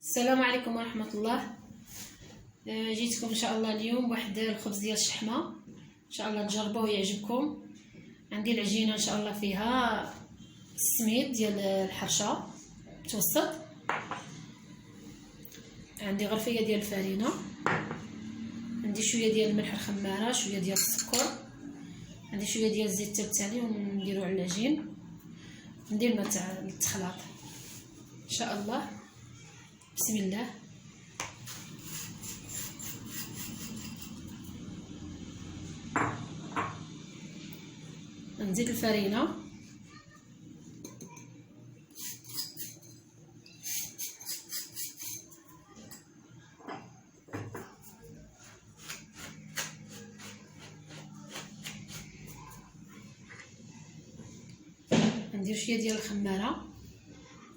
السلام عليكم ورحمة الله. جيتكم ان شاء الله اليوم بواحد الخبز ديال الشحمة، ان شاء الله تجربوه ويعجبكم. عندي العجينة ان شاء الله فيها السميد ديال الحرشة متوسط، عندي غرفية ديال الفرينة، عندي شوية ديال الملح الخمارة، شوية ديال السكر، عندي شوية ديال الزيت التالي ونديرو على العجين، ندير الماء تاع التخلاط ان شاء الله. بسم الله. نزيد الفرينة، ندير شويه ديال الخماره،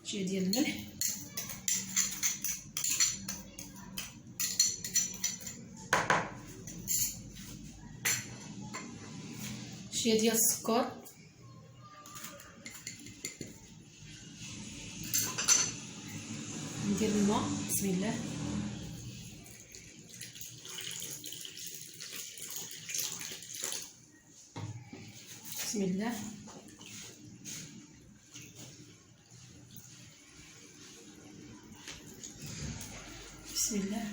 شويه ديال الملح، شويه ديال السكر، ندير الماء. بسم الله. بسم الله. بسم الله.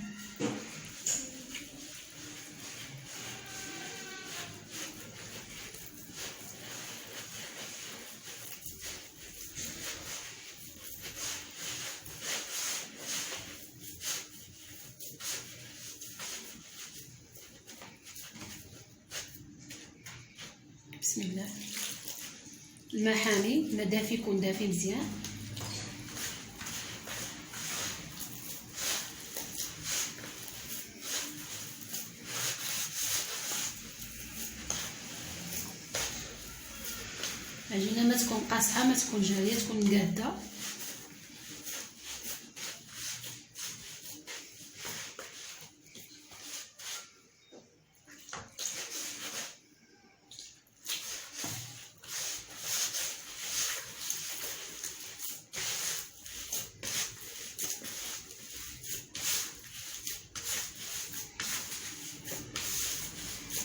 بسم الله. الماء حامي، الماء دافي، يكون دافي مزيان. العجينه ما تكون قاصحه، ما تكون جاريه، تكون قاده.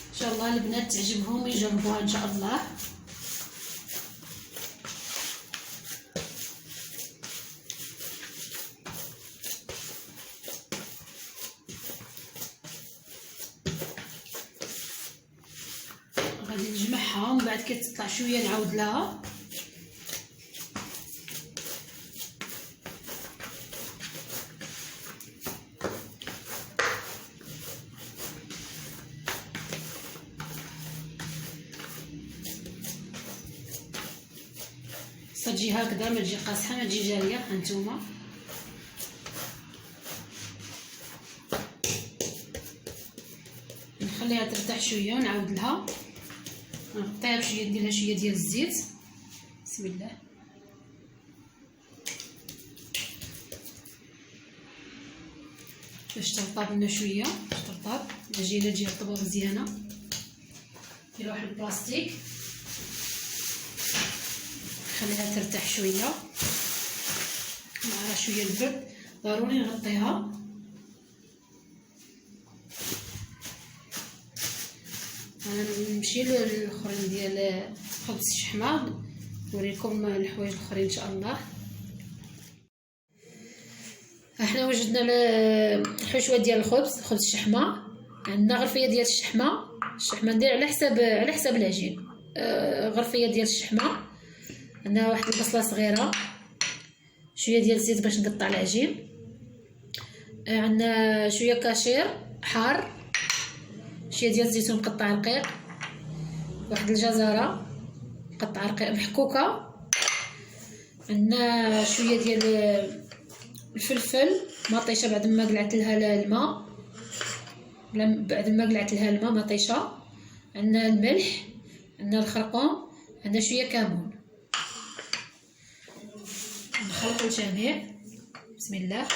ان شاء الله البنات تعجبهم ويجربوها ان شاء الله. غادي نجمعها ومن بعد كي تطلع شويه نعاود لها. تجي هكذا، ما تجي قاصحه، ما تجي جاريه. هانتوما نخليها ترتاح شويه ونعاود لها، نغطيها بشويه، ندير لها شويه ديال الزيت. بسم الله. باش ترطب لنا شويه، باش ترطب العجينه تجي رطبه مزيانه. ندير واحد البلاستيك خليها ترتاح شويه مع شويه البرد، ضروري نغطيها. نمشي للاخرين ديال خبز الشحمه، نوريكم الحوايج الاخرين ان شاء الله. احنا وجدنا الحشوه ديال الخبز، خبز الشحمه. عندنا غرفيه ديال الشحمه ندير على حساب العجين. غرفيه ديال الشحمه، عندنا واحد البصله صغيره، شويه ديال الزيت باش نقطع العجين، عندنا شويه كاشير حار، شويه ديال الزيتون مقطع رقيق، واحد الجزره مقطع رقيق محكوكه، عندنا شويه ديال الفلفل مطيشه بعد ما قلعت لها الماء، بعد ما قلعت لها الماء مطيشه، عندنا الملح، عندنا الخرقوم، عندنا شويه كمون. نخلط الجميع. بسم الله.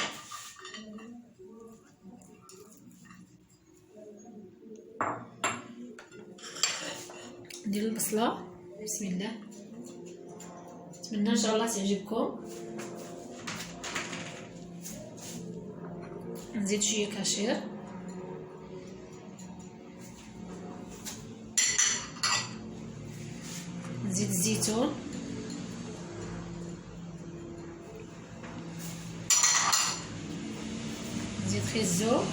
ندير البصله. بسم الله. نتمنى ان شاء الله تعجبكم. نزيد شويه كاشير، نزيد الزيتون، نزيد خيزو،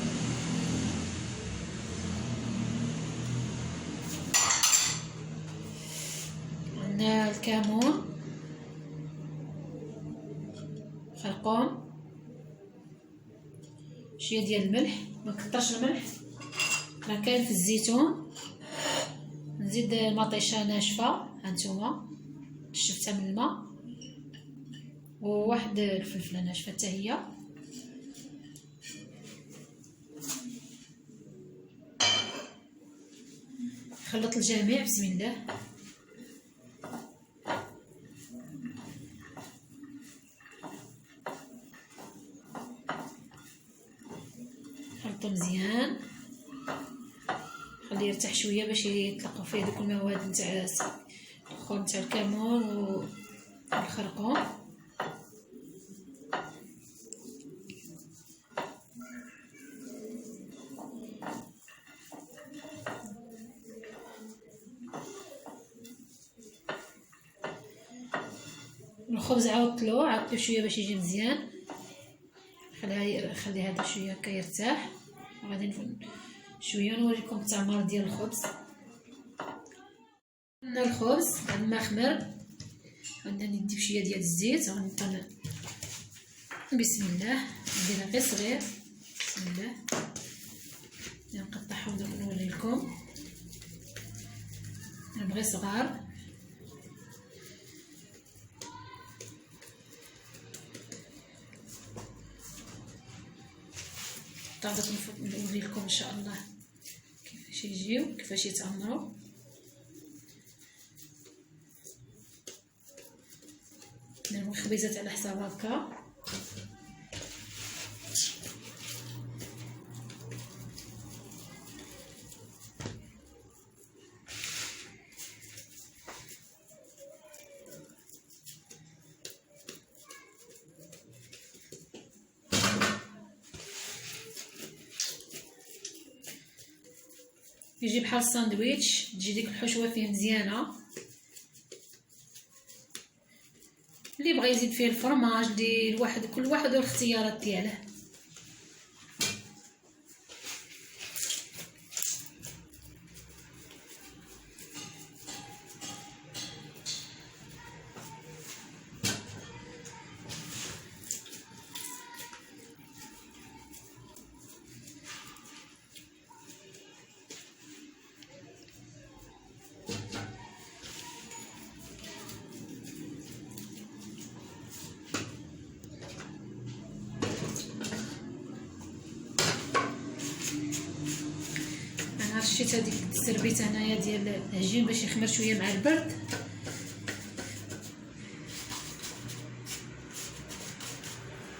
عندنا الكمون، خرقوم، شويه ديال الملح، ما كترش الملح راه كاين في الزيتون. نزيد مطيشه ناشفه هانتوما شفتها من الماء، وواحد الفلفله ناشفه حتى هي. خلط الجميع بسم الله. خلطو مزيان، خليه يرتاح شويه باش يطلقوا فيه دوك المواد نتاع الخور نتاع الكمون والخرقوم. الخبز عاودتلو شويه باش يجي مزيان. خلي هذا شويه هكا يرتاح، وغادي شويه نوريكم التعمر ديال الخبز. عندنا الخبز بعد ما خمر، عندنا ندي بشويه ديال الزيت، غنبقى بسم الله نديرها غير صغير. بسم الله نقطعهم دوك نوريلكم، نبغي صغار. غادي نوريلكم ان شاء الله كيفاش يجيو كيفاش يتعمروا. نديرو الخبيزات على حساب هكا. يجي بحال الساندويتش، تجي ديك الحشوه فيه مزيانه. اللي بغى يزيد فيه الفرماج، اللي كل واحد والاختيارات دياليه. شتيت هذيك السربيت هنايا ديال العجين باش يخمر شويه مع البرد.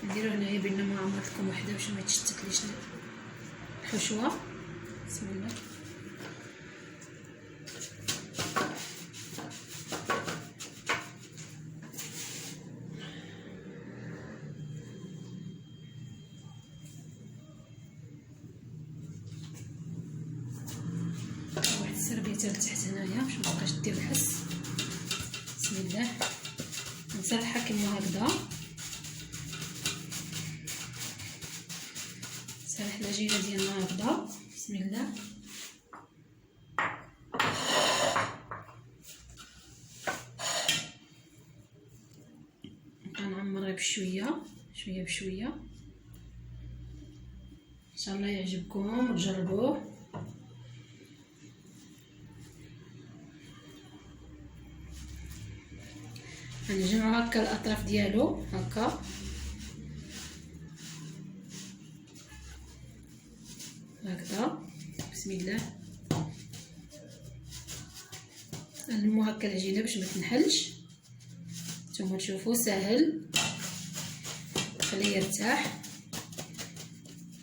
نديرو هنايا بينا ما عمرت لكم وحده باش ما تشتتليش الحشوه. بسم الله. السربيته لتحت هنايا باش متبقاش دير الحس. بسم الله. نسرحها كما هكذا، نسرح العجينه ديالنا هكذا. بسم الله. نبقى نعمرها بشويه شويه بشويه. ان شاء الله يعجبكم وتجربوه. غنجمعو هكا الاطراف ديالو هكا هكذا. بسم الله. نلمو هكا العجينه باش ما تنحلش. نتوما تشوفوا ساهل، خليه يرتاح.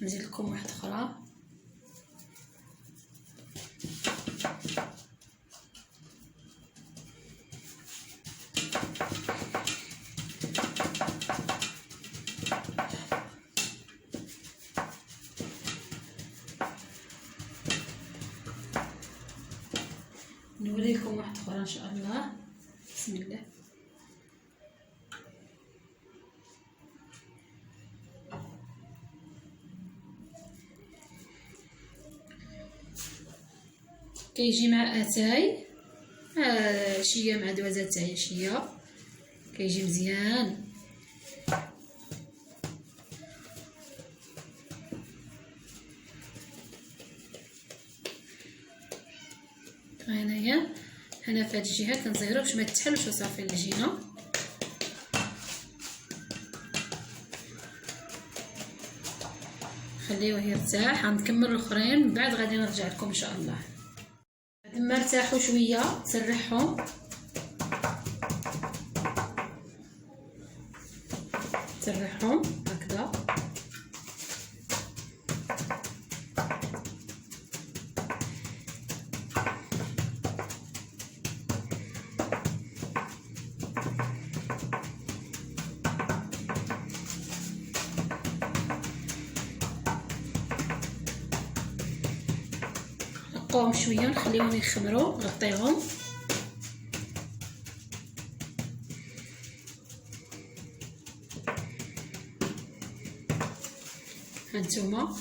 نزيد لكم واحده اخرى. نوريكم واحده اخرى ان شاء الله. بسم الله. كيجي مع اتاي عشيه، مع دوازات تاع عشيه، كيجي مزيان. هنايا هنا في هاد الجهه كنصيرو باش ما تتحلش وصافي العجينه. خليوه يرتاح، غنكمل الاخرين من بعد غادي نرجع لكم ان شاء الله. بعد ما ارتاحوا شويه تسرحهم، تسرحهم هكذا. نقوهم شويه ونخليهم يخمروا، نغطيهم. هانتوما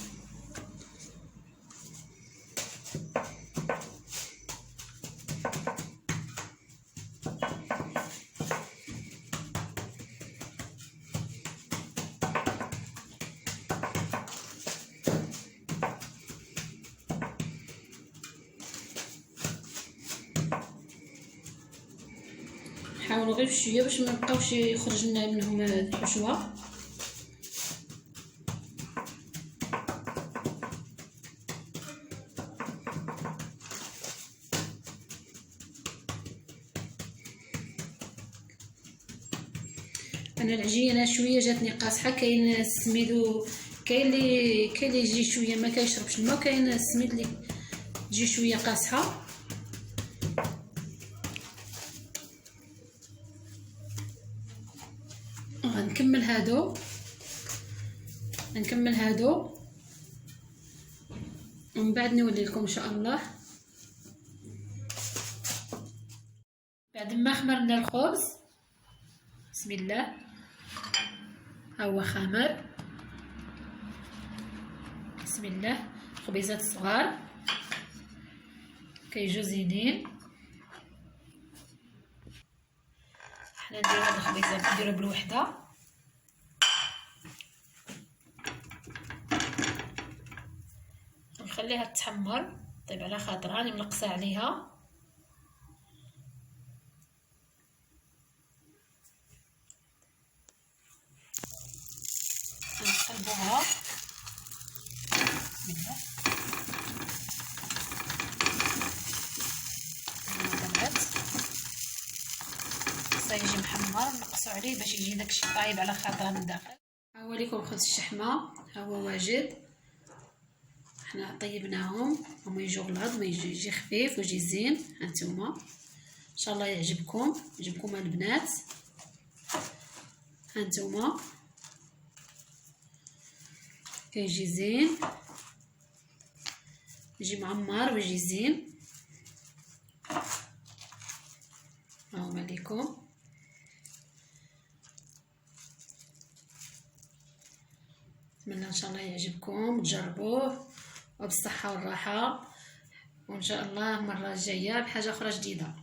حاولوا غير بشويه باش ما يبقاوش يخرج لنا منهم الحشوه. انا العجينه شويه جاتني قاصحه، كاين السميد كاين اللي يجي شويه ما كيشربش الماء، كاين السميد اللي تجي شويه قاصحه. غنكمل هادو ومن بعد نولي لكم ان شاء الله. بعد ما خمرنا الخبز، بسم الله، ها هو خمر. بسم الله. خبيزات صغار كيجو زينين. حنا نديرو هاد الخبيزات نديرو بالوحده. نخليها تحمر طيب على خاطرها، راني منقصه عليها. نقلبوها. بسم الله. يجي محمر نقصوا عليه باش يجي داكشي طايب على خاطره من الداخل. ها هو ليكم خبز الشحمه، ها هو واجد. حنا طيبناهم هما يجوا غلاظ، ما يجي خفيف ويجي زين. هانتوما ان شاء الله يعجبكم البنات. هانتوما كيجي زين، يجي معمر ويجي زين. ها هما ليكم. نتمنى ان شاء الله يعجبكم، تجربوه وبالصحه والراحه، وان شاء الله المره الجايه بحاجه اخرى جديده.